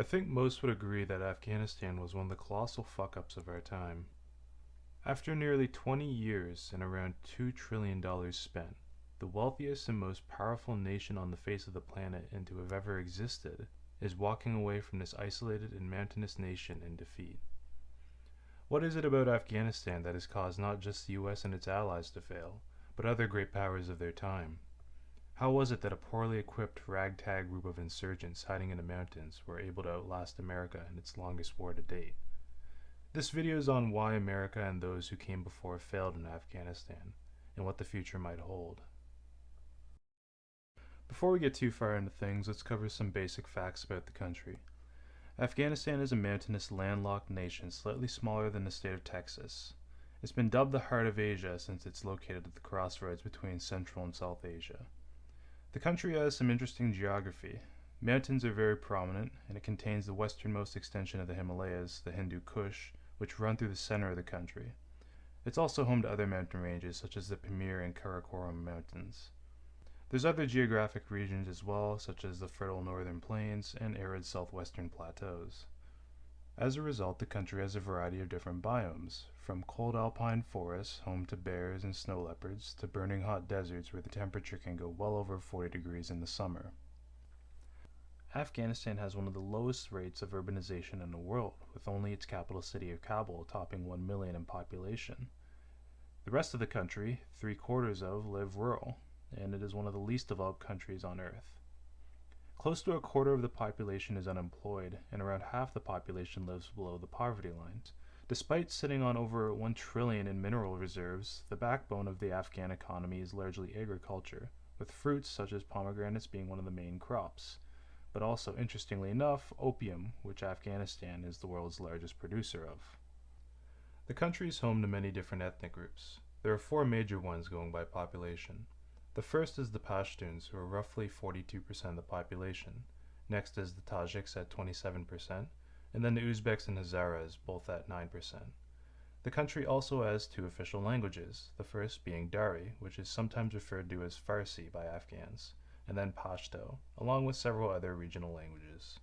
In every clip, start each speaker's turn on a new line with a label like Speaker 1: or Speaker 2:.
Speaker 1: I think most would agree that Afghanistan was one of the colossal fuck-ups of our time. After nearly 20 years and around $2 trillion spent, the wealthiest and most powerful nation on the face of the planet and to have ever existed is walking away from this isolated and mountainous nation in defeat. What is it about Afghanistan that has caused not just the US and its allies to fail, but other great powers of their time? How was it that a poorly equipped ragtag group of insurgents hiding in the mountains were able to outlast America in its longest war to date? This video is on why America and those who came before failed in Afghanistan, and what the future might hold. Before we get too far into things, let's cover some basic facts about the country. Afghanistan is a mountainous, landlocked nation slightly smaller than the state of Texas. It's been dubbed the heart of Asia since it's located at the crossroads between Central and South Asia. The country has some interesting geography. Mountains are very prominent, and it contains the westernmost extension of the Himalayas, the Hindu Kush, which run through the center of the country. It's also home to other mountain ranges such as the Pamir and Karakoram mountains. There's other geographic regions as well, such as the fertile northern plains and arid southwestern plateaus. As a result, the country has a variety of different biomes, from cold alpine forests, home to bears and snow leopards, to burning hot deserts where the temperature can go well over 40 degrees in the summer. Afghanistan has one of the lowest rates of urbanization in the world, with only its capital city of Kabul topping 1 million in population. The rest of the country, 3/4 of, live rural, and it is one of the least developed countries on Earth. Close to a quarter of the population is unemployed, and around half the population lives below the poverty line. Despite sitting on over 1 trillion in mineral reserves, the backbone of the Afghan economy is largely agriculture, with fruits such as pomegranates being one of the main crops, but also, interestingly enough, opium, which Afghanistan is the world's largest producer of. The country is home to many different ethnic groups. There are 4 major ones going by population. The first is the Pashtuns, who are roughly 42% of the population. Next is the Tajiks at 27%, and then the Uzbeks and Hazaras, both at 9%. The country also has 2 official languages, the first being Dari, which is sometimes referred to as Farsi by Afghans, and then Pashto, along with several other regional languages.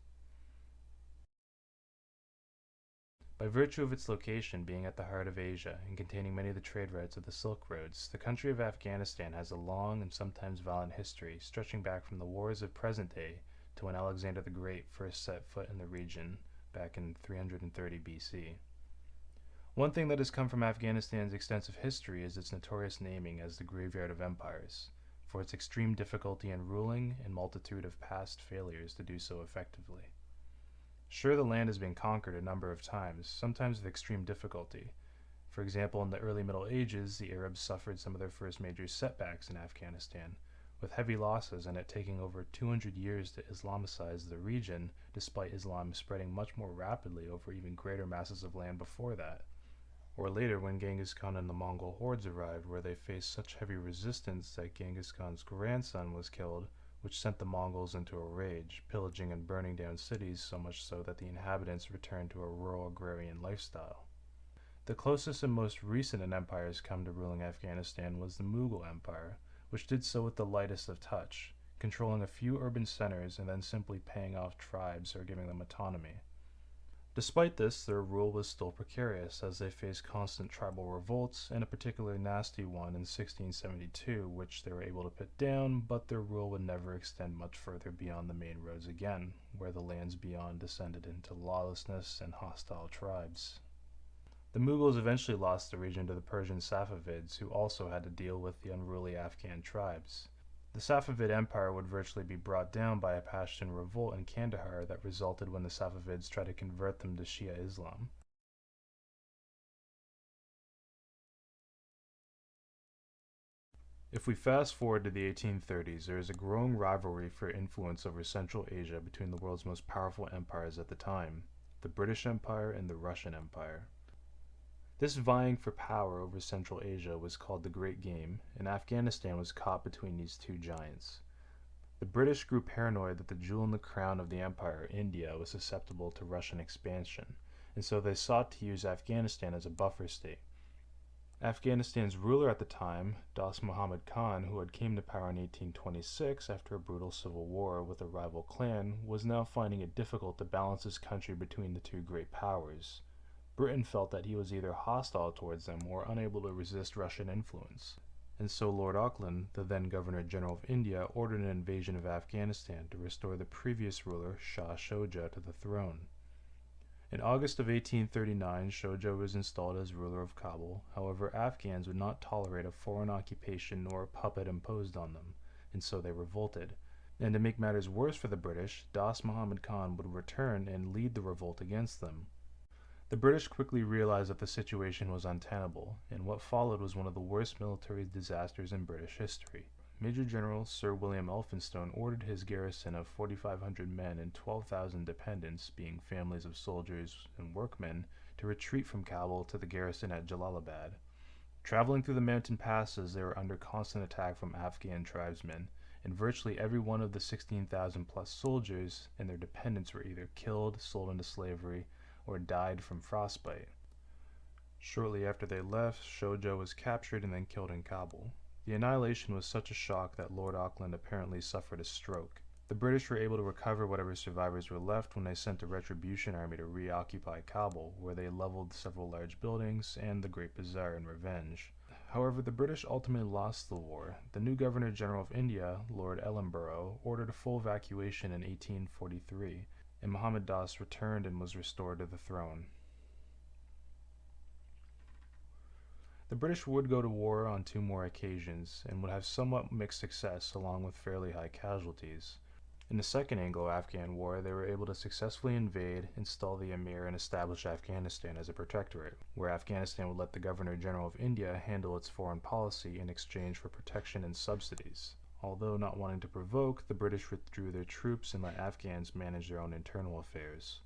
Speaker 1: By virtue of its location being at the heart of Asia and containing many of the trade routes of the Silk Roads, the country of Afghanistan has a long and sometimes violent history stretching back from the wars of present day to when Alexander the Great first set foot in the region back in 330 BC. One thing that has come from Afghanistan's extensive history is its notorious naming as the Graveyard of Empires, for its extreme difficulty in ruling and multitude of past failures to do so effectively. Sure, the land has been conquered a number of times, sometimes with extreme difficulty. For example, in the early Middle Ages, the Arabs suffered some of their first major setbacks in Afghanistan, with heavy losses and it taking over 200 years to Islamicize the region, despite Islam spreading much more rapidly over even greater masses of land before that. Or later, when Genghis Khan and the Mongol hordes arrived, where they faced such heavy resistance that Genghis Khan's grandson was killed, which sent the Mongols into a rage, pillaging and burning down cities so much so that the inhabitants returned to a rural agrarian lifestyle. The closest and most recent an empire has come to ruling Afghanistan was the Mughal Empire, which did so with the lightest of touch, controlling a few urban centers and then simply paying off tribes or giving them autonomy. Despite this, their rule was still precarious, as they faced constant tribal revolts, and a particularly nasty one in 1672, which they were able to put down, but their rule would never extend much further beyond the main roads again, where the lands beyond descended into lawlessness and hostile tribes. The Mughals eventually lost the region to the Persian Safavids, who also had to deal with the unruly Afghan tribes. The Safavid Empire would virtually be brought down by a Pashtun revolt in Kandahar that resulted when the Safavids tried to convert them to Shia Islam. If we fast forward to the 1830s, there is a growing rivalry for influence over Central Asia between the world's most powerful empires at the time, the British Empire and the Russian Empire. This vying for power over Central Asia was called the Great Game, and Afghanistan was caught between these 2 giants. The British grew paranoid that the jewel in the crown of the empire, India, was susceptible to Russian expansion, and so they sought to use Afghanistan as a buffer state. Afghanistan's ruler at the time, Dost Muhammad Khan, who had came to power in 1826 after a brutal civil war with a rival clan, was now finding it difficult to balance his country between the two great powers. Britain felt that he was either hostile towards them or unable to resist Russian influence. And so Lord Auckland, the then Governor-General of India, ordered an invasion of Afghanistan to restore the previous ruler, Shah Shoja, to the throne. In August of 1839, Shoja was installed as ruler of Kabul. However, Afghans would not tolerate a foreign occupation nor a puppet imposed on them, and so they revolted. And to make matters worse for the British, Dost Muhammad Khan would return and lead the revolt against them. The British quickly realized that the situation was untenable, and what followed was one of the worst military disasters in British history. Major General Sir William Elphinstone ordered his garrison of 4,500 men and 12,000 dependents, being families of soldiers and workmen, to retreat from Kabul to the garrison at Jalalabad. Traveling through the mountain passes, they were under constant attack from Afghan tribesmen, and virtually every one of the 16,000 plus soldiers and their dependents were either killed, sold into slavery, or died from frostbite. Shortly after they left, Shoja was captured and then killed in Kabul. The annihilation was such a shock that Lord Auckland apparently suffered a stroke. The British were able to recover whatever survivors were left when they sent a retribution army to reoccupy Kabul, where they leveled several large buildings and the Great Bazaar in revenge. However, the British ultimately lost the war. The new Governor-General of India, Lord Ellenborough, ordered a full evacuation in 1843, and Muhammad Dost returned and was restored to the throne. The British would go to war on 2 more occasions, and would have somewhat mixed success along with fairly high casualties. In the Second Anglo-Afghan War, they were able to successfully invade, install the Emir, and establish Afghanistan as a protectorate, where Afghanistan would let the Governor-General of India handle its foreign policy in exchange for protection and subsidies. Although not wanting to provoke, the British withdrew their troops and let Afghans manage their own internal affairs.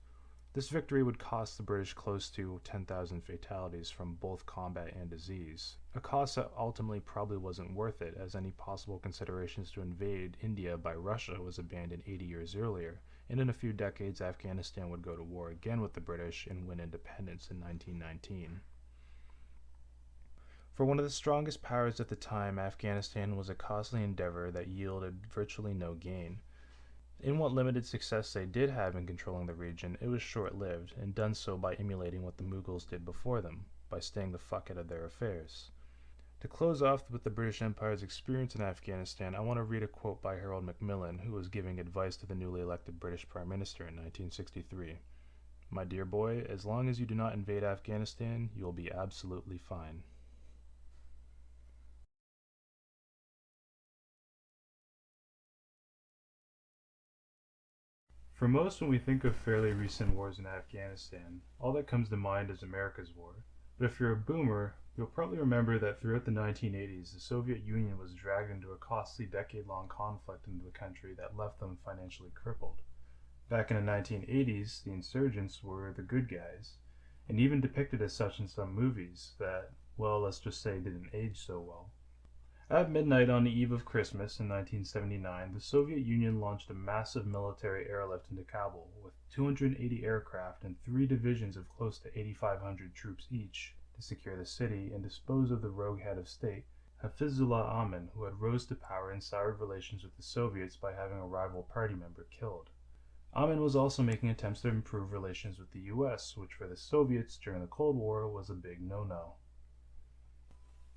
Speaker 1: This victory would cost the British close to 10,000 fatalities from both combat and disease, a cost that ultimately probably wasn't worth it, as any possible considerations to invade India by Russia was abandoned 80 years earlier, and in a few decades Afghanistan would go to war again with the British and win independence in 1919. For one of the strongest powers at the time, Afghanistan was a costly endeavor that yielded virtually no gain. In what limited success they did have in controlling the region, it was short-lived, and done so by emulating what the Mughals did before them, by staying the fuck out of their affairs. To close off with the British Empire's experience in Afghanistan, I want to read a quote by Harold Macmillan, who was giving advice to the newly elected British Prime Minister in 1963. "My dear boy, as long as you do not invade Afghanistan, you will be absolutely fine." For most, when we think of fairly recent wars in Afghanistan, all that comes to mind is America's war. But if you're a boomer, you'll probably remember that throughout the 1980s, the Soviet Union was dragged into a costly decade-long conflict into the country that left them financially crippled. Back in the 1980s, the insurgents were the good guys, and even depicted as such in some movies that, well, let's just say didn't age so well. At midnight on the eve of Christmas in 1979, the Soviet Union launched a massive military airlift into Kabul, with 280 aircraft and 3 divisions of close to 8,500 troops each, to secure the city and dispose of the rogue head of state, Hafizullah Amin, who had rose to power and soured relations with the Soviets by having a rival party member killed. Amin was also making attempts to improve relations with the US, which for the Soviets during the Cold War was a big no-no.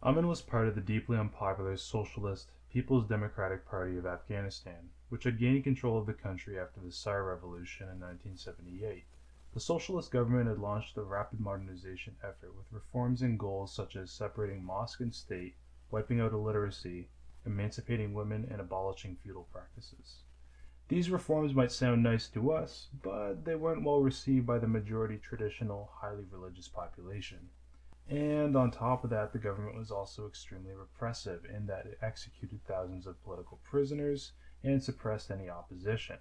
Speaker 1: Amin was part of the deeply unpopular Socialist People's Democratic Party of Afghanistan, which had gained control of the country after the Tsar Revolution in 1978. The socialist government had launched a rapid modernization effort with reforms and goals such as separating mosque and state, wiping out illiteracy, emancipating women, and abolishing feudal practices. These reforms might sound nice to us, but they weren't well received by the majority traditional, highly religious population. And on top of that, the government was also extremely repressive in that it executed thousands of political prisoners and suppressed any opposition.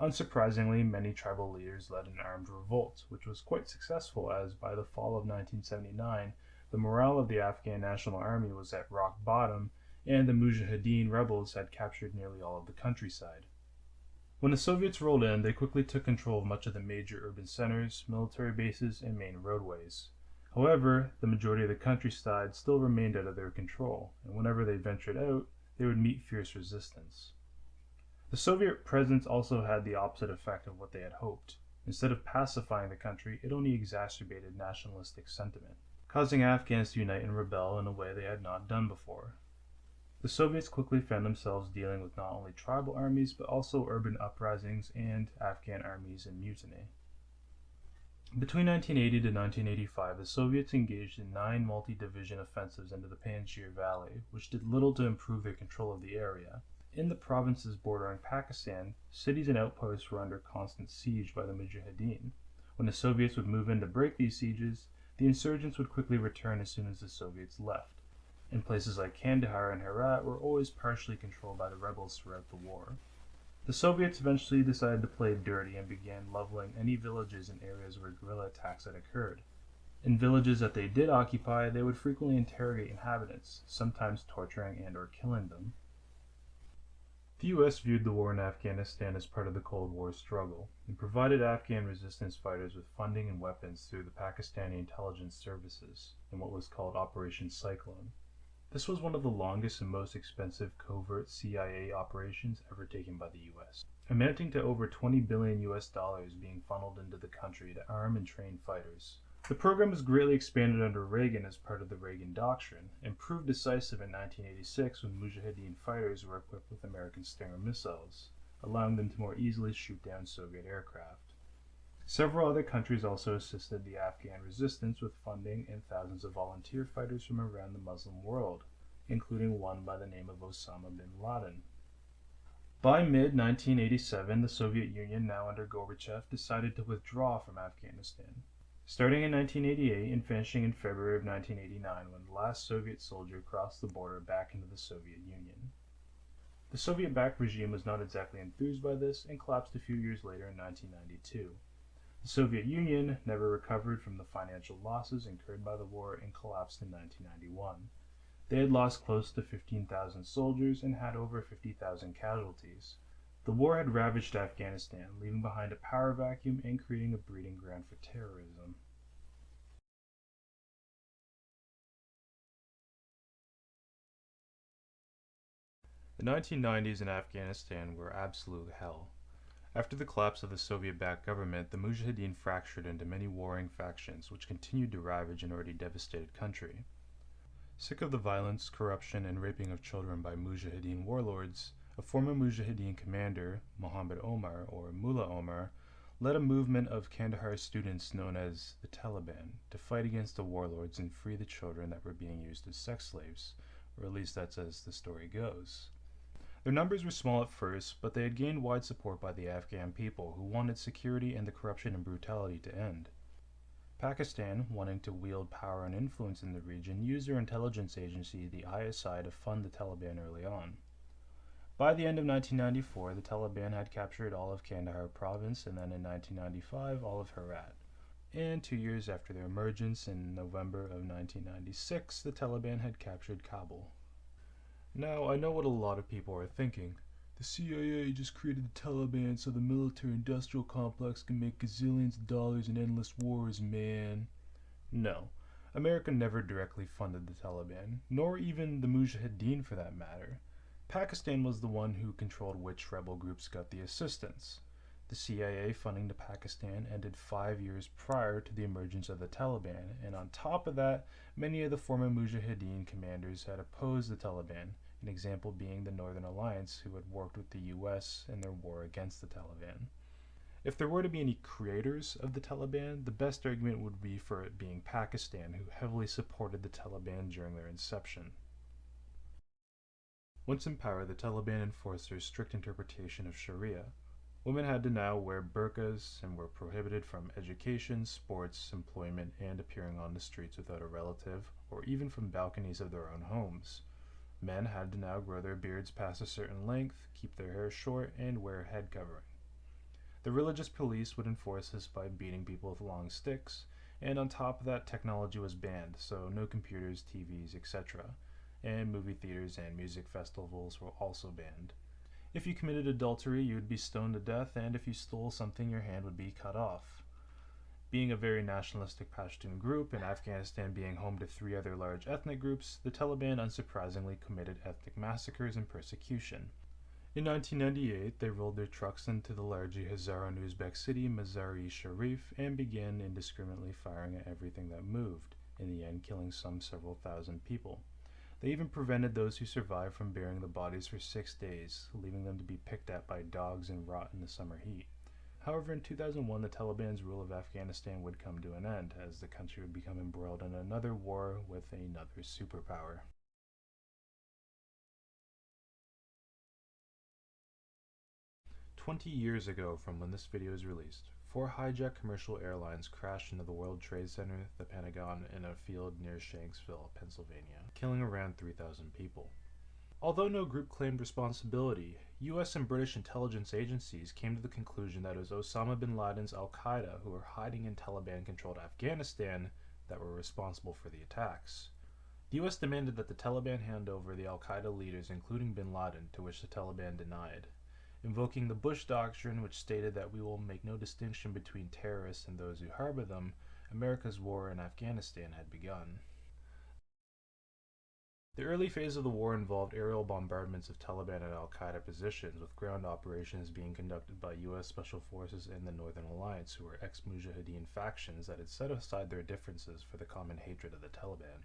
Speaker 1: Unsurprisingly, many tribal leaders led an armed revolt, which was quite successful as by the fall of 1979, the morale of the Afghan National Army was at rock bottom and the Mujahideen rebels had captured nearly all of the countryside. When the Soviets rolled in, they quickly took control of much of the major urban centers, military bases, and main roadways. However, the majority of the countryside still remained out of their control, and whenever they ventured out, they would meet fierce resistance. The Soviet presence also had the opposite effect of what they had hoped. Instead of pacifying the country, it only exacerbated nationalistic sentiment, causing Afghans to unite and rebel in a way they had not done before. The Soviets quickly found themselves dealing with not only tribal armies, but also urban uprisings and Afghan armies in mutiny. Between 1980 to 1985, the Soviets engaged in 9 multi-division offensives into the Panjshir Valley, which did little to improve their control of the area. In the provinces bordering Pakistan, cities and outposts were under constant siege by the Mujahideen. When the Soviets would move in to break these sieges, the insurgents would quickly return as soon as the Soviets left. And places like Kandahar and Herat were always partially controlled by the rebels throughout the war. The Soviets eventually decided to play dirty and began leveling any villages in areas where guerrilla attacks had occurred. In villages that they did occupy, they would frequently interrogate inhabitants, sometimes torturing and or killing them. The US viewed the war in Afghanistan as part of the Cold War struggle, and provided Afghan resistance fighters with funding and weapons through the Pakistani intelligence services, in what was called Operation Cyclone. This was one of the longest and most expensive covert CIA operations ever taken by the US, amounting to over $20 billion being funneled into the country to arm and train fighters. The program was greatly expanded under Reagan as part of the Reagan Doctrine, and proved decisive in 1986 when Mujahideen fighters were equipped with American Stinger missiles, allowing them to more easily shoot down Soviet aircraft. Several other countries also assisted the Afghan resistance with funding and thousands of volunteer fighters from around the Muslim world, including one by the name of Osama bin Laden. By mid-1987, the Soviet Union, now under Gorbachev, decided to withdraw from Afghanistan, starting in 1988 and finishing in February of 1989 when the last Soviet soldier crossed the border back into the Soviet Union. The Soviet-backed regime was not exactly enthused by this and collapsed a few years later in 1992. The Soviet Union never recovered from the financial losses incurred by the war and collapsed in 1991. They had lost close to 15,000 soldiers and had over 50,000 casualties. The war had ravaged Afghanistan, leaving behind a power vacuum and creating a breeding ground for terrorism. The 1990s in Afghanistan were absolute hell. After the collapse of the Soviet-backed government, the Mujahideen fractured into many warring factions, which continued to ravage an already devastated country. Sick of the violence, corruption, and raping of children by Mujahideen warlords, a former Mujahideen commander, Muhammad Omar, or Mullah Omar, led a movement of Kandahar students known as the Taliban to fight against the warlords and free the children that were being used as sex slaves, or at least that's as the story goes. Their numbers were small at first, but they had gained wide support by the Afghan people, who wanted security and the corruption and brutality to end. Pakistan, wanting to wield power and influence in the region, used their intelligence agency, the ISI, to fund the Taliban early on. By the end of 1994, the Taliban had captured all of Kandahar province, and then in 1995, all of Herat. And 2 years after their emergence, in November of 1996, the Taliban had captured Kabul. Now, I know what a lot of people are thinking. The CIA just created the Taliban so the military-industrial complex can make gazillions of dollars in endless wars, man. No, America never directly funded the Taliban, nor even the Mujahideen for that matter. Pakistan was the one who controlled which rebel groups got the assistance. The CIA funding to Pakistan ended 5 years prior to the emergence of the Taliban, and on top of that, many of the former Mujahideen commanders had opposed the Taliban, an example being the Northern Alliance, who had worked with the US in their war against the Taliban. If there were to be any creators of the Taliban, the best argument would be for it being Pakistan, who heavily supported the Taliban during their inception. Once in power, the Taliban enforced their strict interpretation of Sharia. Women had to now wear burqas and were prohibited from education, sports, employment, and appearing on the streets without a relative, or even from balconies of their own homes. Men had to now grow their beards past a certain length, keep their hair short, and wear a head covering. The religious police would enforce this by beating people with long sticks, and on top of that, technology was banned, so no computers, TVs, etc., and movie theaters and music festivals were also banned. If you committed adultery, you would be stoned to death, and if you stole something, your hand would be cut off. Being a very nationalistic Pashtun group, and Afghanistan being home to three other large ethnic groups, the Taliban unsurprisingly committed ethnic massacres and persecution. In 1998, they rolled their trucks into the largely Hazara and Uzbek city Mazar-e-Sharif and began indiscriminately firing at everything that moved, in the end killing some several thousand people. They even prevented those who survived from burying the bodies for 6 days, leaving them to be picked at by dogs and rot in the summer heat. However, in 2001, the Taliban's rule of Afghanistan would come to an end, as the country would become embroiled in another war with another superpower. "20 years ago from when this video is released, 4 hijacked commercial airlines crashed into the World Trade Center, the Pentagon, and a field near Shanksville, Pennsylvania, killing around 3,000 people. Although no group claimed responsibility, US and British intelligence agencies came to the conclusion that it was Osama bin Laden's al-Qaeda, who were hiding in Taliban-controlled Afghanistan, that were responsible for the attacks. The US demanded that the Taliban hand over the al-Qaeda leaders, including bin Laden, to which the Taliban denied, invoking the Bush Doctrine, which stated that we will make no distinction between terrorists and those who harbor them. America's war in Afghanistan had begun. The early phase of the war involved aerial bombardments of Taliban and al-Qaeda positions, with ground operations being conducted by US Special Forces and the Northern Alliance, who were ex-Mujahideen factions that had set aside their differences for the common hatred of the Taliban.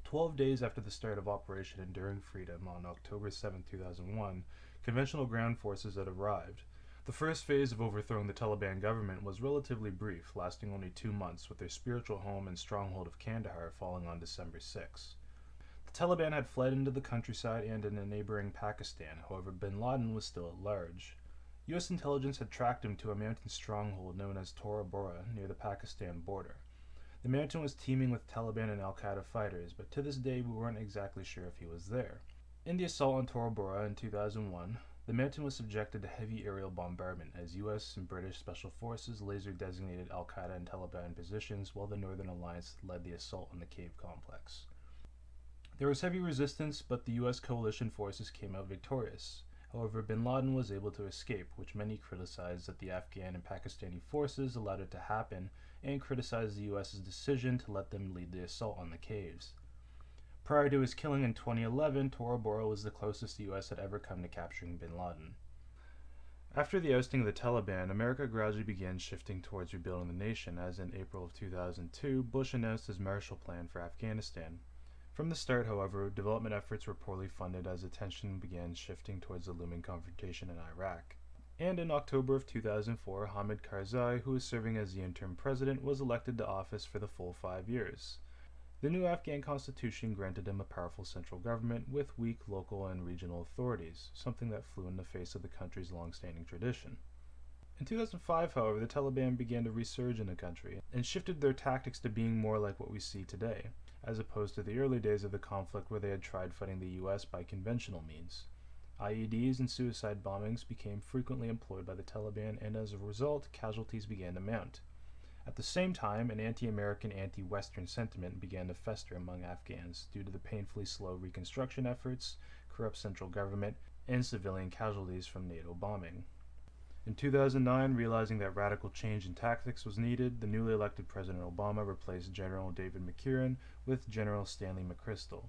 Speaker 1: 12 days after the start of Operation Enduring Freedom on October 7, 2001, conventional ground forces had arrived. The first phase of overthrowing the Taliban government was relatively brief, lasting only 2 months, with their spiritual home and stronghold of Kandahar falling on December 6. The Taliban had fled into the countryside and in a neighboring Pakistan. However, bin Laden was still at large. US intelligence had tracked him to a mountain stronghold known as Tora Bora near the Pakistan border. The mountain was teeming with Taliban and al-Qaeda fighters, but to this day we weren't exactly sure if he was there. In the assault on Tora Bora in 2001, the mountain was subjected to heavy aerial bombardment as US and British Special Forces laser-designated al-Qaeda and Taliban positions, while the Northern Alliance led the assault on the cave complex. There was heavy resistance, but the US coalition forces came out victorious. However, bin Laden was able to escape, which many criticized that the Afghan and Pakistani forces allowed it to happen, and criticized the US's decision to let them lead the assault on the caves. Prior to his killing in 2011, Tora Bora was the closest the US had ever come to capturing bin Laden. After the ousting of the Taliban, America gradually began shifting towards rebuilding the nation, as in April of 2002, Bush announced his Marshall Plan for Afghanistan. From the start, however, development efforts were poorly funded as attention began shifting towards the looming confrontation in Iraq. And in October of 2004, Hamid Karzai, who was serving as the interim president, was elected to office for the full 5 years. The new Afghan constitution granted him a powerful central government with weak local and regional authorities, something that flew in the face of the country's long-standing tradition. In 2005, however, the Taliban began to resurge in the country and shifted their tactics to being more like what we see today, as opposed to the early days of the conflict where they had tried fighting the US by conventional means. IEDs and suicide bombings became frequently employed by the Taliban, and as a result, casualties began to mount. At the same time, an anti-American, anti-Western sentiment began to fester among Afghans due to the painfully slow reconstruction efforts, corrupt central government, and civilian casualties from NATO bombing. In 2009, realizing that radical change in tactics was needed, the newly elected President Obama replaced General David McCurran with General Stanley McChrystal.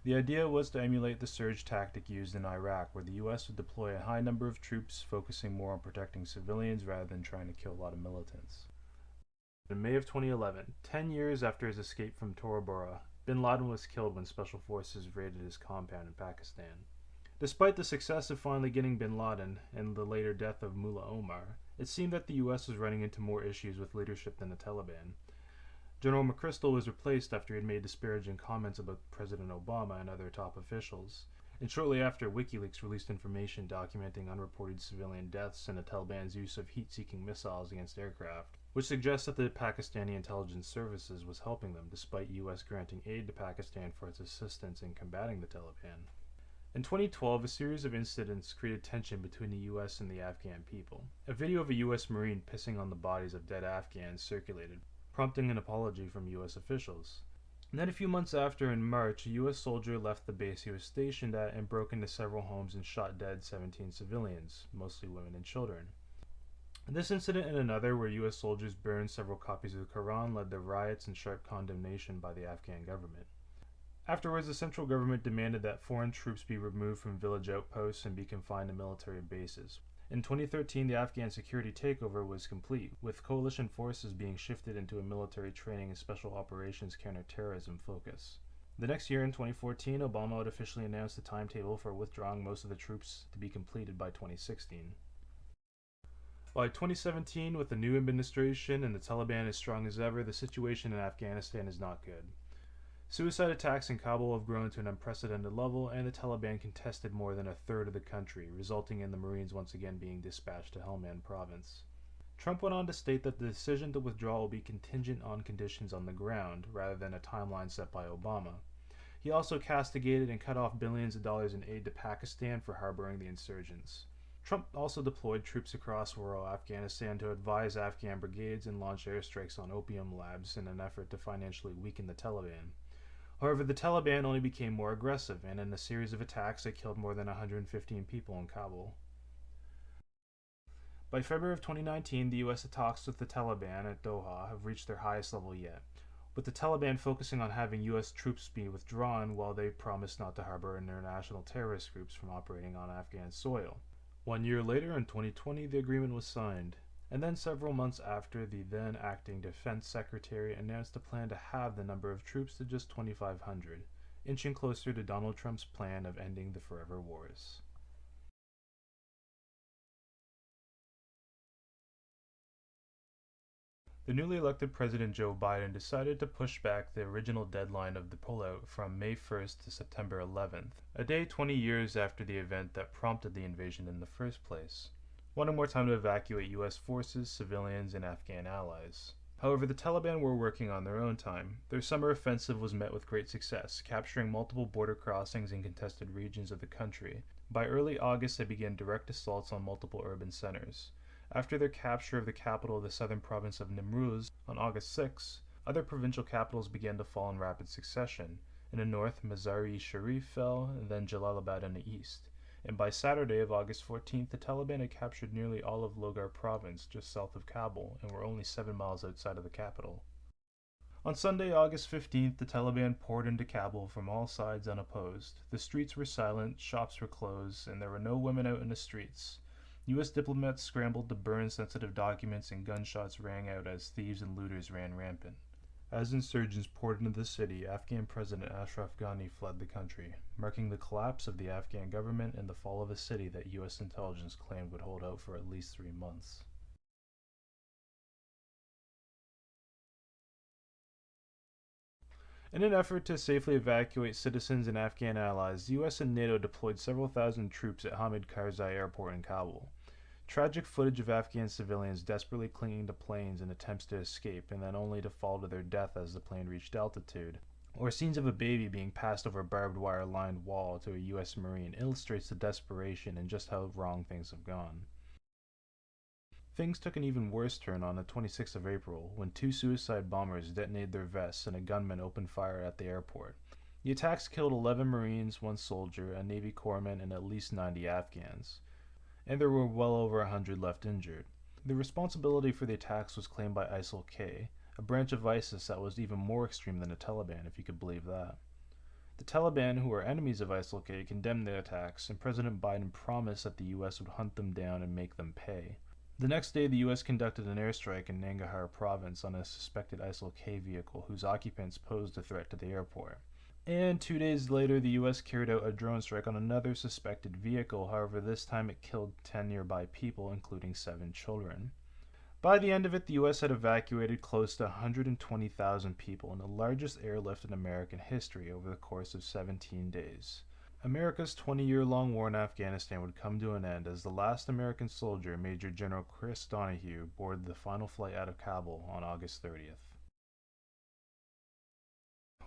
Speaker 1: The idea was to emulate the surge tactic used in Iraq, where the US would deploy a high number of troops, focusing more on protecting civilians rather than trying to kill a lot of militants. In May of 2011, 10 years after his escape from Tora Bora, bin Laden was killed when special forces raided his compound in Pakistan. Despite the success of finally getting bin Laden and the later death of Mullah Omar, it seemed that the US was running into more issues with leadership than the Taliban. General McChrystal was replaced after he had made disparaging comments about President Obama and other top officials, and shortly after, WikiLeaks released information documenting unreported civilian deaths and the Taliban's use of heat-seeking missiles against aircraft, which suggests that the Pakistani intelligence services was helping them, despite US granting aid to Pakistan for its assistance in combating the Taliban. In 2012, a series of incidents created tension between the US and the Afghan people. A video of a US Marine pissing on the bodies of dead Afghans circulated, prompting an apology from US officials. And then a few months after, in March, a US soldier left the base he was stationed at and broke into several homes and shot dead 17 civilians, mostly women and children. This incident and another, where U.S. soldiers burned several copies of the Quran, led to riots and sharp condemnation by the Afghan government. Afterwards, the central government demanded that foreign troops be removed from village outposts and be confined to military bases. In 2013, the Afghan security takeover was complete, with coalition forces being shifted into a military training and special operations counterterrorism focus. The next year, in 2014, Obama would officially announce the timetable for withdrawing most of the troops to be completed by 2016. By 2017, with the new administration and the Taliban as strong as ever, the situation in Afghanistan is not good. Suicide attacks in Kabul have grown to an unprecedented level, and the Taliban contested more than a third of the country, resulting in the Marines once again being dispatched to Helmand province. Trump went on to state that the decision to withdraw will be contingent on conditions on the ground, rather than a timeline set by Obama. He also castigated and cut off billions of dollars in aid to Pakistan for harboring the insurgents. Trump also deployed troops across rural Afghanistan to advise Afghan brigades and launch airstrikes on opium labs in an effort to financially weaken the Taliban. However, the Taliban only became more aggressive, and in a series of attacks they killed more than 115 people in Kabul. By February of 2019, the U.S. talks with the Taliban at Doha have reached their highest level yet, with the Taliban focusing on having U.S. troops be withdrawn while they promise not to harbor international terrorist groups from operating on Afghan soil. 1 year later, in 2020, the agreement was signed. And then several months after, the then acting defense secretary announced a plan to halve the number of troops to just 2,500, inching closer to Donald Trump's plan of ending the forever wars. The newly elected President Joe Biden decided to push back the original deadline of the pullout from May 1st to September 11th, a day 20 years after the event that prompted the invasion in the first place, wanting more time to evacuate U.S. forces, civilians, and Afghan allies. However, the Taliban were working on their own time. Their summer offensive was met with great success, capturing multiple border crossings in contested regions of the country. By early August, they began direct assaults on multiple urban centers. After their capture of the capital of the southern province of Nimruz on August 6, other provincial capitals began to fall in rapid succession. In the north, Mazar-e-Sharif fell, and then Jalalabad in the east. And by Saturday of August 14th, the Taliban had captured nearly all of Logar province just south of Kabul and were only 7 miles outside of the capital. On Sunday, August 15th, the Taliban poured into Kabul from all sides unopposed. The streets were silent, shops were closed, and there were no women out in the streets. U.S. diplomats scrambled to burn sensitive documents, and gunshots rang out as thieves and looters ran rampant. As insurgents poured into the city, Afghan President Ashraf Ghani fled the country, marking the collapse of the Afghan government and the fall of a city that U.S. intelligence claimed would hold out for at least 3 months. In an effort to safely evacuate citizens and Afghan allies, the U.S. and NATO deployed several thousand troops at Hamid Karzai Airport in Kabul. Tragic footage of Afghan civilians desperately clinging to planes in attempts to escape and then only to fall to their death as the plane reached altitude, or scenes of a baby being passed over a barbed wire lined wall to a U.S. Marine illustrates the desperation and just how wrong things have gone. Things took an even worse turn on the 26th of April when 2 suicide bombers detonated their vests and a gunman opened fire at the airport. The attacks killed 11 Marines, 1 soldier, a Navy corpsman, and at least 90 Afghans, and there were well over 100 left injured. The responsibility for the attacks was claimed by ISIL-K, a branch of ISIS that was even more extreme than the Taliban, if you could believe that. The Taliban, who are enemies of ISIL-K, condemned the attacks, and President Biden promised that the U.S. would hunt them down and make them pay. The next day, the U.S. conducted an airstrike in Nangarhar province on a suspected ISIL-K vehicle whose occupants posed a threat to the airport. And 2 days later, the U.S. carried out a drone strike on another suspected vehicle. However, this time it killed 10 nearby people, including 7 children. By the end of it, the U.S. had evacuated close to 120,000 people in the largest airlift in American history over the course of 17 days. America's 20-year-long war in Afghanistan would come to an end as the last American soldier, Major General Chris Donahue, boarded the final flight out of Kabul on August 30th.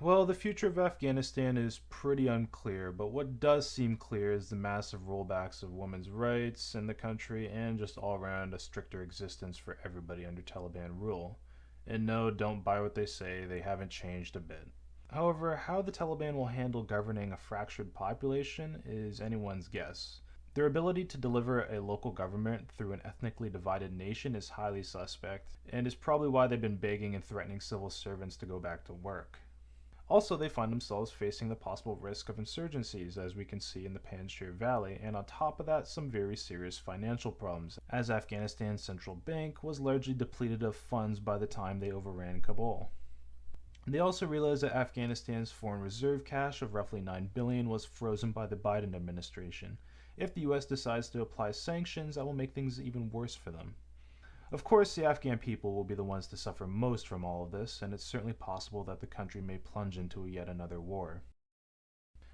Speaker 1: Well, the future of Afghanistan is pretty unclear, but what does seem clear is the massive rollbacks of women's rights in the country and just all around a stricter existence for everybody under Taliban rule. And no, don't buy what they say, they haven't changed a bit. However, how the Taliban will handle governing a fractured population is anyone's guess. Their ability to deliver a local government through an ethnically divided nation is highly suspect, and is probably why they've been begging and threatening civil servants to go back to work. Also, they find themselves facing the possible risk of insurgencies, as we can see in the Panjshir Valley, and on top of that, some very serious financial problems, as Afghanistan's central bank was largely depleted of funds by the time they overran Kabul. They also realized that Afghanistan's foreign reserve cash of roughly $9 billion was frozen by the Biden administration. If the US decides to apply sanctions, that will make things even worse for them. Of course, the Afghan people will be the ones to suffer most from all of this, and it's certainly possible that the country may plunge into yet another war.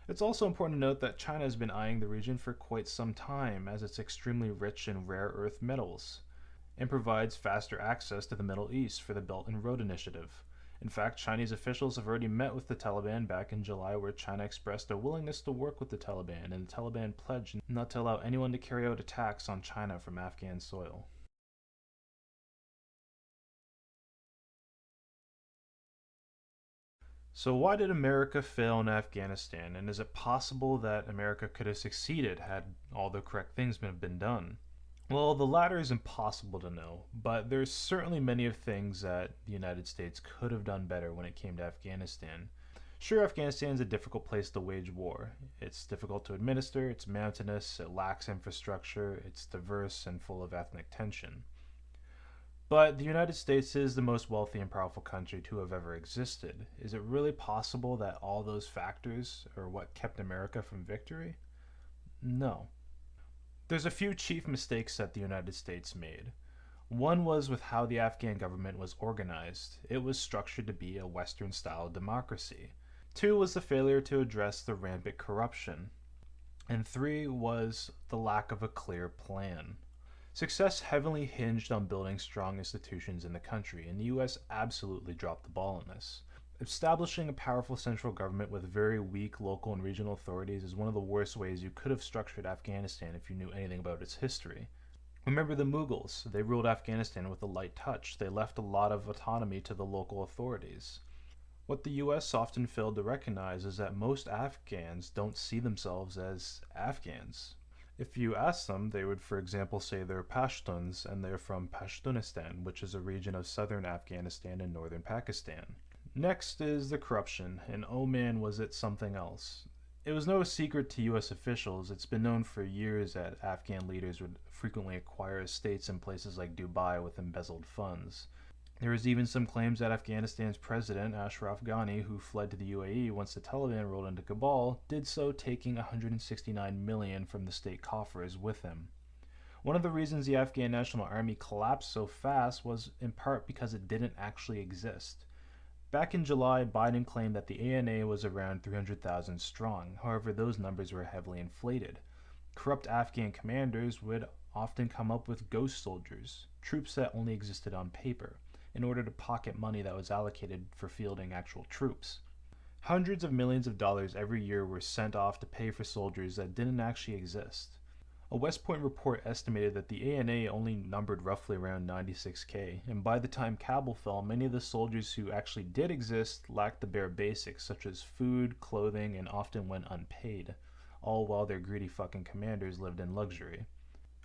Speaker 1: It's also important to note that China has been eyeing the region for quite some time, as it's extremely rich in rare earth metals, and provides faster access to the Middle East for the Belt and Road Initiative. In fact, Chinese officials have already met with the Taliban back in July, where China expressed a willingness to work with the Taliban, and the Taliban pledged not to allow anyone to carry out attacks on China from Afghan soil. So why did America fail in Afghanistan, and is it possible that America could have succeeded had all the correct things been done? Well, the latter is impossible to know, but there's certainly many of things that the United States could have done better when it came to Afghanistan. Sure, Afghanistan is a difficult place to wage war. It's difficult to administer, it's mountainous, it lacks infrastructure, it's diverse and full of ethnic tension. But the United States is the most wealthy and powerful country to have ever existed. Is it really possible that all those factors are what kept America from victory? No. There's a few chief mistakes that the United States made. One was with how the Afghan government was organized. It was structured to be a Western-style democracy. Two was the failure to address the rampant corruption. And three was the lack of a clear plan. Success heavily hinged on building strong institutions in the country, and the US absolutely dropped the ball on this. Establishing a powerful central government with very weak local and regional authorities is one of the worst ways you could have structured Afghanistan if you knew anything about its history. Remember the Mughals. They ruled Afghanistan with a light touch. They left a lot of autonomy to the local authorities. What the US often failed to recognize is that most Afghans don't see themselves as Afghans. If you ask them, they would, for example, say they're Pashtuns and they're from Pashtunistan, which is a region of southern Afghanistan and northern Pakistan. Next is the corruption, and oh man, was it something else. It was no secret to US officials. It's been known for years that Afghan leaders would frequently acquire estates in places like Dubai with embezzled funds. There was even some claims that Afghanistan's president, Ashraf Ghani, who fled to the UAE once the Taliban rolled into Kabul, did so taking $169 million from the state coffers with him. One of the reasons the Afghan National Army collapsed so fast was in part because it didn't actually exist. Back in July, Biden claimed that the ANA was around 300,000 strong. However, those numbers were heavily inflated. Corrupt Afghan commanders would often come up with ghost soldiers, troops that only existed on paper, in order to pocket money that was allocated for fielding actual troops. Hundreds of millions of dollars every year were sent off to pay for soldiers that didn't actually exist. A West Point report estimated that the ANA only numbered roughly around 96K, and by the time Kabul fell, many of the soldiers who actually did exist lacked the bare basics such as food, clothing, and often went unpaid, all while their greedy fucking commanders lived in luxury.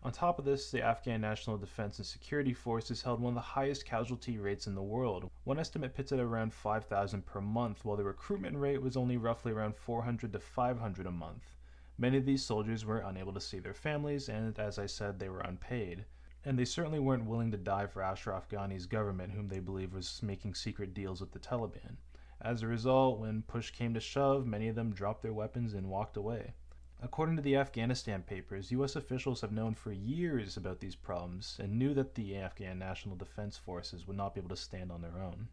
Speaker 1: On top of this, the Afghan National Defense and Security Forces held one of the highest casualty rates in the world. One estimate puts it around 5,000 per month, while the recruitment rate was only roughly around 400 to 500 a month. Many of these soldiers were unable to see their families, and as I said, they were unpaid. And they certainly weren't willing to die for Ashraf Ghani's government, whom they believed was making secret deals with the Taliban. As a result, when push came to shove, many of them dropped their weapons and walked away. According to the Afghanistan papers, US officials have known for years about these problems and knew that the Afghan National Defense Forces would not be able to stand on their own.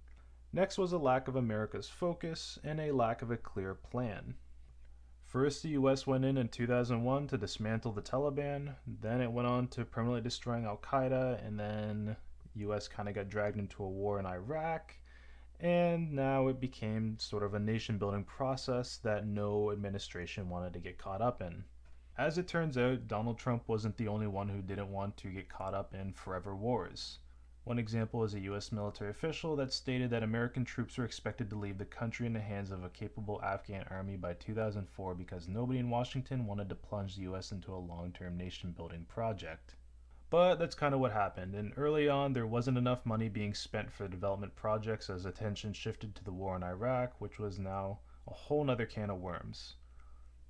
Speaker 1: Next was a lack of America's focus and a lack of a clear plan. First, the US went in 2001 to dismantle the Taliban, then it went on to permanently destroying Al-Qaeda, and then US kind of got dragged into a war in Iraq, and now it became sort of a nation-building process that no administration wanted to get caught up in. As it turns out, Donald Trump wasn't the only one who didn't want to get caught up in forever wars. One example is a US military official that stated that American troops were expected to leave the country in the hands of a capable Afghan army by 2004 because nobody in Washington wanted to plunge the US into a long-term nation-building project. But that's kind of what happened, and early on there wasn't enough money being spent for development projects as attention shifted to the war in Iraq, which was now a whole nother can of worms.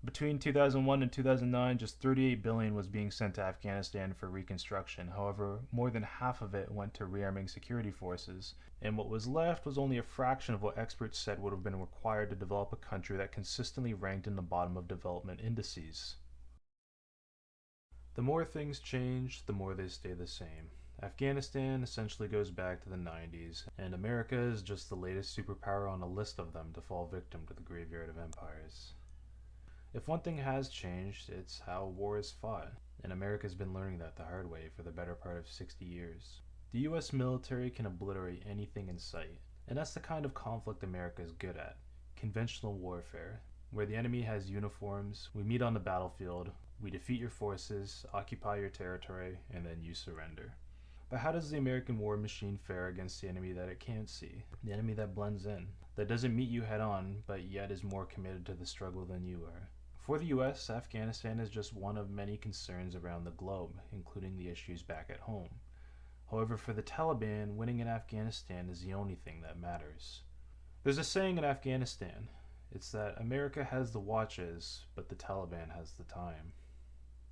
Speaker 1: Between 2001 and 2009, just 38 billion was being sent to Afghanistan for reconstruction. However, more than half of it went to rearming security forces, and what was left was only a fraction of what experts said would have been required to develop a country that consistently ranked in the bottom of development indices. The more things change, the more they stay the same. Afghanistan essentially goes back to the 90s, and America is just the latest superpower on a list of them to fall victim to the graveyard of empires. If one thing has changed, it's how war is fought, and America's been learning that the hard way for the better part of 60 years. The US military can obliterate anything in sight, and that's the kind of conflict America is good at: conventional warfare, where the enemy has uniforms, we meet on the battlefield, we defeat your forces, occupy your territory, and then you surrender. But how does the American war machine fare against the enemy that it can't see, the enemy that blends in, that doesn't meet you head on, but yet is more committed to the struggle than you are? For the US, Afghanistan is just one of many concerns around the globe, including the issues back at home. However, for the Taliban, winning in Afghanistan is the only thing that matters. There's a saying in Afghanistan. It's that America has the watches, but the Taliban has the time.